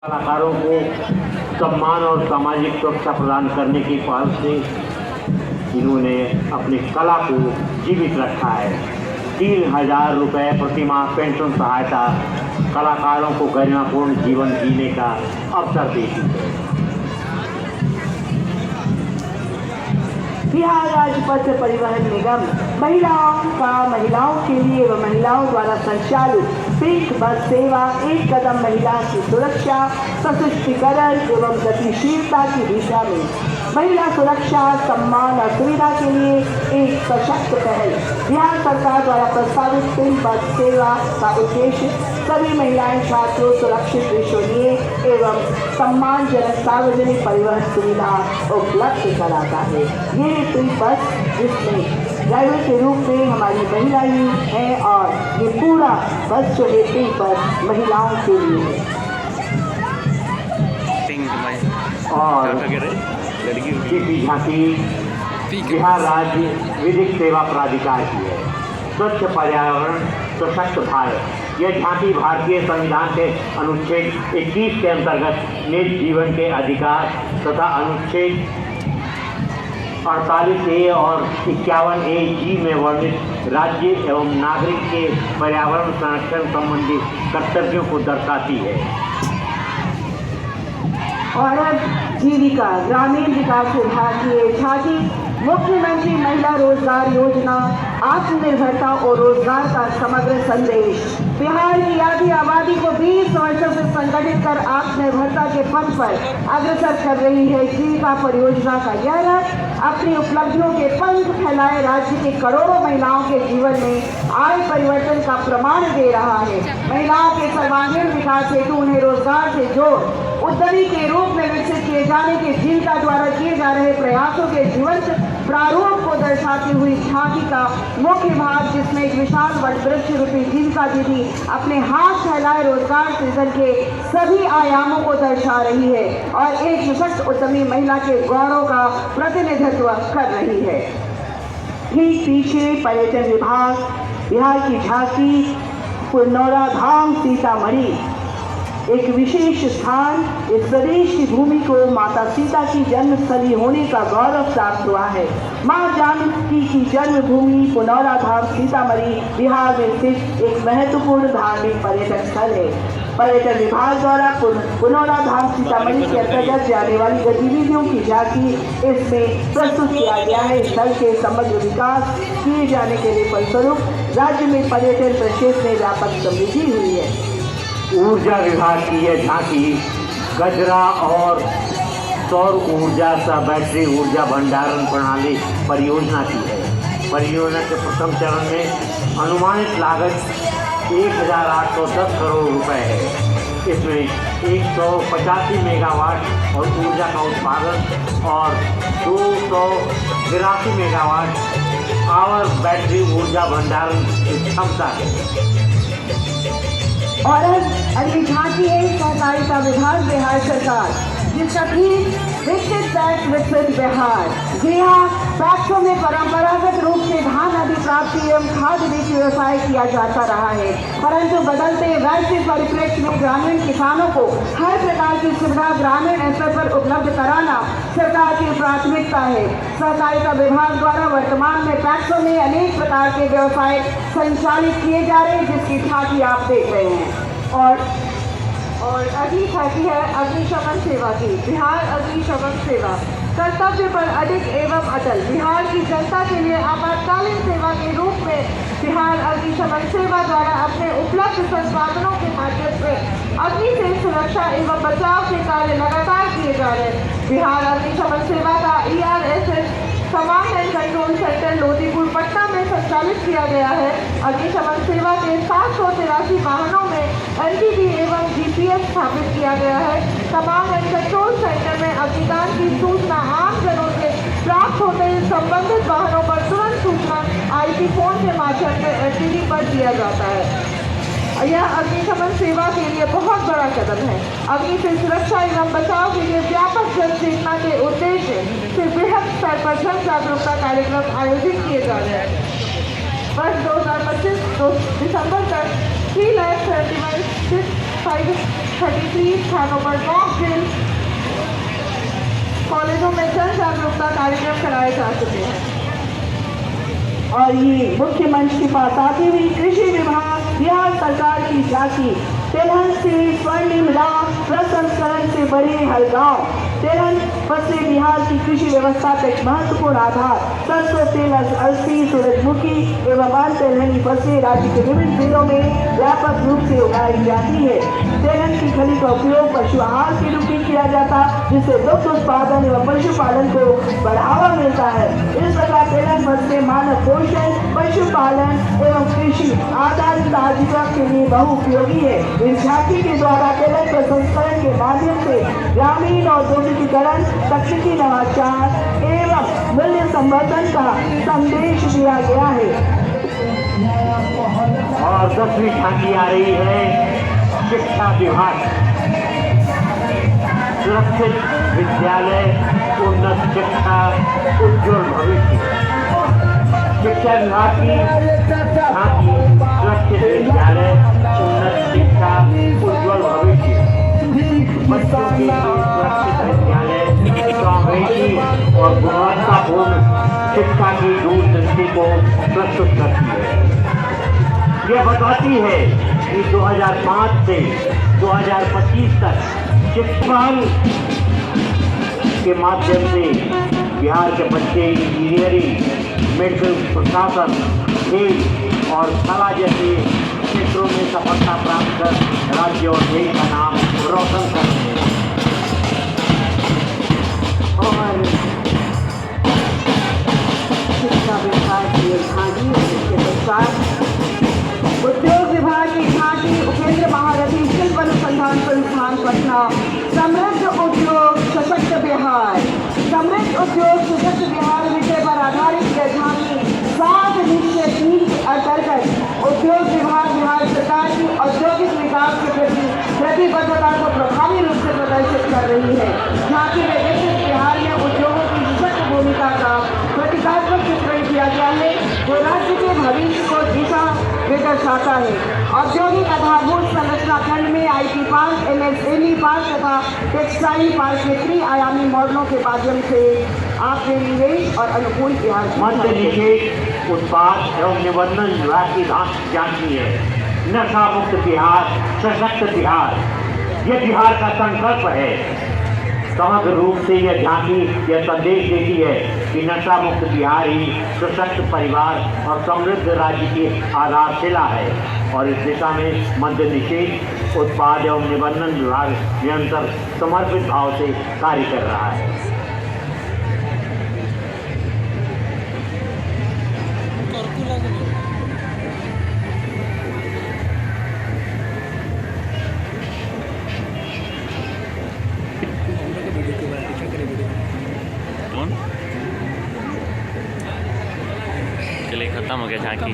कलाकारों को सम्मान और सामाजिक सुरक्षा प्रदान करने की पहल से इन्होंने अपनी कला को जीवित रखा है। 3,000 रुपये प्रतिमाह पेंशन सहायता कलाकारों को गरिमापूर्ण जीवन जीने का अवसर देती है। बिहार राज्य पथ परिवहन निगम महिलाओं के लिए व महिलाओं द्वारा संचालित पिंक बस सेवा एक कदम महिला की सुरक्षा, सशक्तिकरण एवं गतिशीलता की दिशा में महिला सुरक्षा, सम्मान और सुविधा के लिए एक सशक्त पहल। बिहार सरकार द्वारा प्रस्तावित पिंक बस सेवा का उद्देश्य सभी महिलाएं छात्रों सुरक्षित, विश्वसनीय एवं सम्मानजनक सार्वजनिक परिवहन सुविधा उपलब्ध कराता है। ये पिंक बस जिसमें ड्राइवर के रूप में हमारी महिला ही है और ये पूरा बस जो है पिंक बस महिलाओं के लिए है। और इसकी झांकी बिहार राज्य विधिक सेवा प्राधिकार की है। स्वच्छ पर्यावरण सशक्त भारत, यह झांकी भारतीय संविधान के अनुच्छेद 21 के अंतर्गत निज जीवन के अधिकार तथा अनुच्छेद 48A और 51AG में वर्णित राज्य एवं नागरिक के पर्यावरण संरक्षण संबंधी कर्तव्यों को दर्शाती है। औरत जीविका ग्रामीण विकास विभाग की झांकी मुख्यमंत्री महिला रोजगार योजना, आत्मनिर्भरता और रोजगार का समग्र संदेश। बिहार की आधी आबादी को 20 वर्षों से संगठित कर आत्मनिर्भरता के पथ पर अग्रसर कर रही है। जीविका परियोजना का यह रथ अपनी उपलब्धियों के पंख फैलाए राज्य के करोड़ों महिलाओं के जीवन में आय परिवर्तन का प्रमाण दे रहा है। महिलाओं के सर्वांगीण विकास हेतु उन्हें रोजगार से जोड़ उद्यमी के रूप में विकसित किए जाने के जीविका द्वारा किए जा रहे प्रयासों के जीवंत प्रारूप को दर्शाती हुई झांकी का मुख्य भाग, जिसमें एक विशाल वटवृक्ष रूपी जीविका दीदी अपने हाथ फैलाए रोजगार सृजन के सभी आयामों को दर्शा रही है और एक सशक्त उद्यमी महिला के गौरव का प्रतिनिधित्व कर रही है। ठीक पीछे पर्यटन विभाग बिहार की झांकी पुनौरा धाम सीतामढ़ी, एक विशेष स्थान। इस प्रदेश की भूमि को माता सीता की जन्मस्थली होने का गौरव प्राप्त हुआ है। मां जानकी की जन्मभूमि पुनौरा धाम सीतामढ़ी बिहार में स्थित एक महत्वपूर्ण धार्मिक पर्यटन स्थल है। पर्यटन विभाग द्वारा पुनौरा धाम सीतामढ़ी के अंतर्गत जाने वाली गतिविधियों की झांकी इसमें प्रस्तुत किया गया है। स्थल के समग्र विकास किए जाने के लिए फलस्वरूप राज्य में पर्यटन क्षेत्र में व्यापक समृद्धि हुई है। ऊर्जा विभाग की यह झांकी गजरा और सौर ऊर्जा सह बैटरी ऊर्जा भंडारण प्रणाली परियोजना की है। परियोजना के प्रथम चरण में अनुमानित लागत 1,810 करोड़ रुपए है। इसमें 185 मेगावाट और ऊर्जा का उत्पादन और 283 मेगावाट आवर बैटरी ऊर्जा भंडारण की क्षमता है। और अगली झांकी है सहकारिता विभाग बिहार सरकार, जिसका थीम विकसित पैक्स विकसित बिहार। जी हाँ, पैक्सों में परंपरागत रूप से धान आदि प्राप्ति एवं खाद्य बीज व्यवसाय किया जाता रहा है, परंतु बदलते वैश्विक परिप्रेक्ष्य में ग्रामीण किसानों को हर प्रकार की सुविधा ग्रामीण स्तर पर उपलब्ध कराना सरकार की प्राथमिकता है। सहकारिता विभाग द्वारा वर्तमान में पैक्सों में अनेक प्रकार के व्यवसाय संचालित किए जा रहे हैं, जिसकी झांकी आप देख रहे हैं। और अगली झांकी है अग्निशमन सेवा की। बिहार अग्निशमन सेवा कर्तव्य पर अडिग एवं अटल। बिहार की जनता के लिए आपातकालीन सेवा के रूप में बिहार अग्निशमन सेवा द्वारा अपने उपलब्ध संसाधनों के माध्यम से अग्नि से सुरक्षा एवं बचाव के कार्य लगातार किए जा रहे हैं। बिहार अग्निशमन सेवा का ERSS command and control centre Lodipur Patna में संचालित किया गया है। अग्निशमन सेवा के 783 वाहनों में LTV एवं GPS स्थापित किया गया है। कमांड एंड कंट्रोल सेंटर में अग्निकांड की सूचना आम जनों से प्राप्त होते ही संबंधित वाहनों पर तुरंत सूचना IP फोन के माध्यम से LTV पर दिया जाता है। यह अग्निशमन सेवा के लिए बहुत बड़ा कदम है। अग्नि से सुरक्षा एवं बचाव के लिए व्यापक जन चेतना के उद्देश्य से बृहद स्तर पर जन जागरूकता कार्यक्रम आयोजित किए जा रहे हैं। वर्ष 2025 दिसंबर तक 3,71,500 33 स्थानों पर मॉक ड्रिल, कॉलेजों में जन जागरूकता कार्यक्रम कराए जा चुके हैं। और ये मुख्य मंच के पास आती हुई कृषि विभाग बिहार सरकार की झांकी, तिलहन से स्वर्णिम राह, प्रसंस्करण से बड़े हर गाँव। तिलहन फसलें बिहार की कृषि व्यवस्था का एक महत्वपूर्ण आधार। सरसों, तिल, अलसी, सूरजमुखी एवं अन्य तिलहनी फसलें राज्य के विभिन्न जिलों में व्यापक रूप से उगाई जाती है। तिलहन की खली का उपयोग पशु आहार के रूप में किया जाता, जिससे दुग्ध उत्पादन एवं पशुपालन को बढ़ावा मिलता है। इस प्रकार तिलहन फसलें मानव पोषण, पशुपालन एवं कृषि आधारित आजीविका के लिए बहुउपयोगी है। इस झांकी के द्वारा तिलहन प्रसंस्करण के माध्यम से ग्रामीण औद्योगिकीकरण, तकनीकी नवाचार एवं मूल्य संवर्धन का संदेश दिया गया है। और 10वीं झांकी आ रही है शिक्षा विभाग, सुरक्षित विद्यालय, उन्नत शिक्षा, उज्ज्वल भविष्य। शिक्षा विभाग की झांकी, सुरक्षित विद्यालय, उन्नत शिक्षा, उज्ज्वल भविष्य। बच्चों के लिए सुरक्षित विद्यालय, समावेशी और गुणवत्तापूर्ण शिक्षा की दूरदृष्टि को प्रस्तुत करती है। यह बताती है कि 2005 से 2025 तक शिक्षा के माध्यम से बिहार के बच्चे इंजीनियरिंग, मेडिकल, प्रशासन, खेल और कला जैसे क्षेत्रों में सफलता प्राप्त कर राज्य और देश का नाम रोशन कर रहे हैं। और शिक्षा विभाग की झांकी, इसके पश्चात उद्योग विभाग की झांकी, उपेंद्र महारथी शिल्प अनुसंधान संस्थान पटना। समृद्ध उद्योग सशक्त बिहार, समृद्ध उद्योग सशक्त बिहार विषय पर आधारित यह झांकी 7 निश्चय 3 के अंतर्गत उद्योग विभाग बिहार सरकार की औद्योगिक विकास के प्रति प्रतिबद्धता को प्रभावी रूप से प्रदर्शित कर रही है। झांकी में विकसित बिहार में उद्योगों की सशक्त भूमिका का प्रतीकात्मक चित्रण किया गया है, जो राज्य के भविष्य को दिशा दर्शाता है। औद्योगिक आधारभूत संरचना खंड में IT पार्क, MSME पार्क तथा टेक्सटाइल पार्क के त्रि-आयामी मॉडलों के माध्यम से आपने निवेश और अनुकूल बिहार मध्य निषेध उत्पाद एवं निबंधन विभाग की झांकी है। नशा मुक्त बिहार, सशक्त बिहार, यह बिहार का संकल्प है। समग्र रूप से यह झांकी यह संदेश देती है कि नशा मुक्त बिहार ही सशक्त परिवार और समृद्ध राज्य की आधारशिला है। और इस दिशा में मद्य निषेध उत्पाद एवं निबंधन विभाग निरंतर समर्पित भाव से कार्य कर रहा है। चलिए खत्म हो गया झांकी।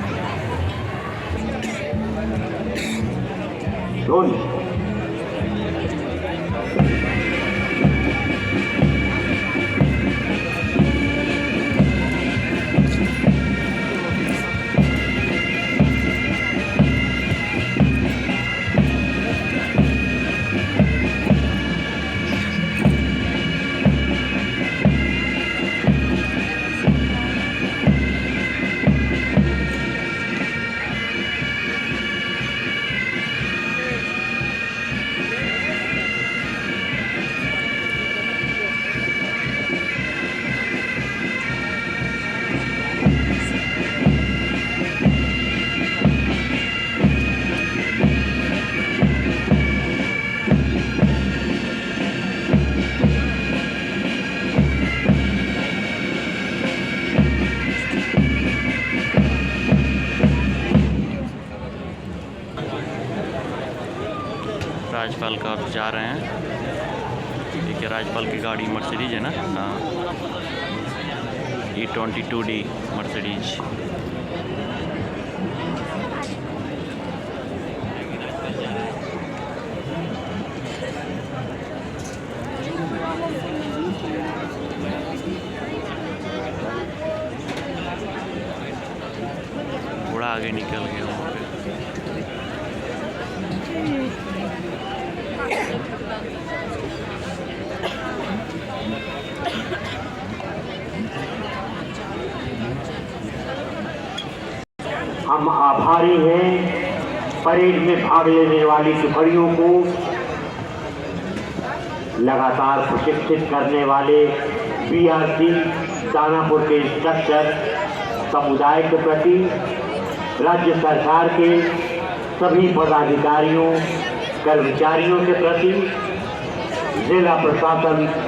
राज्यपाल का आप जा रहे हैं। देखिए राज्यपाल की गाड़ी मर्सिडीज है ना, हाँ E22D मर्सिडीज। थोड़ा आगे निकल गया वहाँ पे। हम आभारी हैं परेड में भाग लेने वाली टुकड़ियों को लगातार प्रशिक्षित करने वाले बीआरसी दानापुर के इंस्ट्रक्टर समुदाय के प्रति, राज्य सरकार के सभी पदाधिकारियों कर्मचारियों के प्रति, जिला प्रशासन